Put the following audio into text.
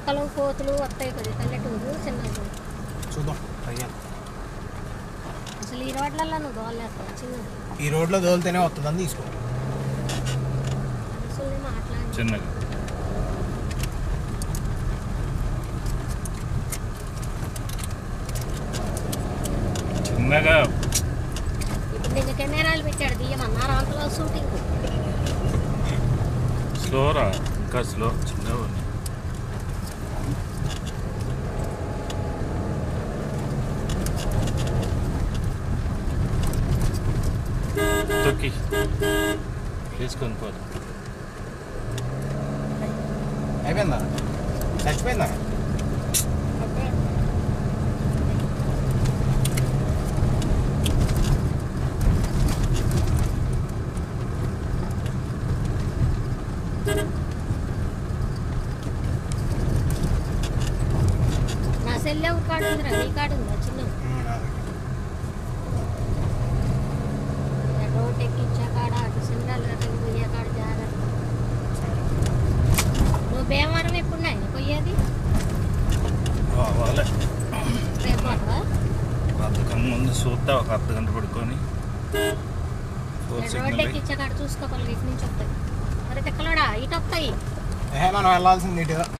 కుక్కలు కోతులు వస్తాయి కొద్ది పల్లెటూరు చిన్నది చూద్దాం అయ్యా. అసలు ఈ రోడ్లలో నువ్వు దోలేస్తావు చిన్నది. ఈ రోడ్లో దోలితేనే వస్తుందని తీసుకో. అసలు మాట్లాడి చిన్నగా చిన్నగా ఇప్పుడు నీకు కెమెరాలు పెట్టాడు తీయమన్నారు అంతలో షూటింగ్. స్లోరా ఇంకా స్లో చిన్నగా ఉంది. తొక్కి తీసుకొని పోదు. అయిపోయిందా? చచ్చిపోయిందా? నా సెల్లే ఒక కాడు ఉందిరా, నీ కాడు ఉందా చిన్న? రోడ్ ఎక్కించా కాడ అటు సిండ్రాలు అటు పోయే కాడ జాగ్రత్త. నువ్వు భీమవరం ఎప్పుడు నాయన పోయేది? రేపు పోతావా? అర్ధగంట ముందు చూస్తా, ఒక అర్ధగంట పడుకొని రోడ్ ఎక్కించా కాడ చూసుకోవాలి, ఇటు నుంచి వస్తాయి. మరి తిక్కలోడా ఇటు వస్తాయి. మనం వెళ్ళాల్సింది ఇటుగా.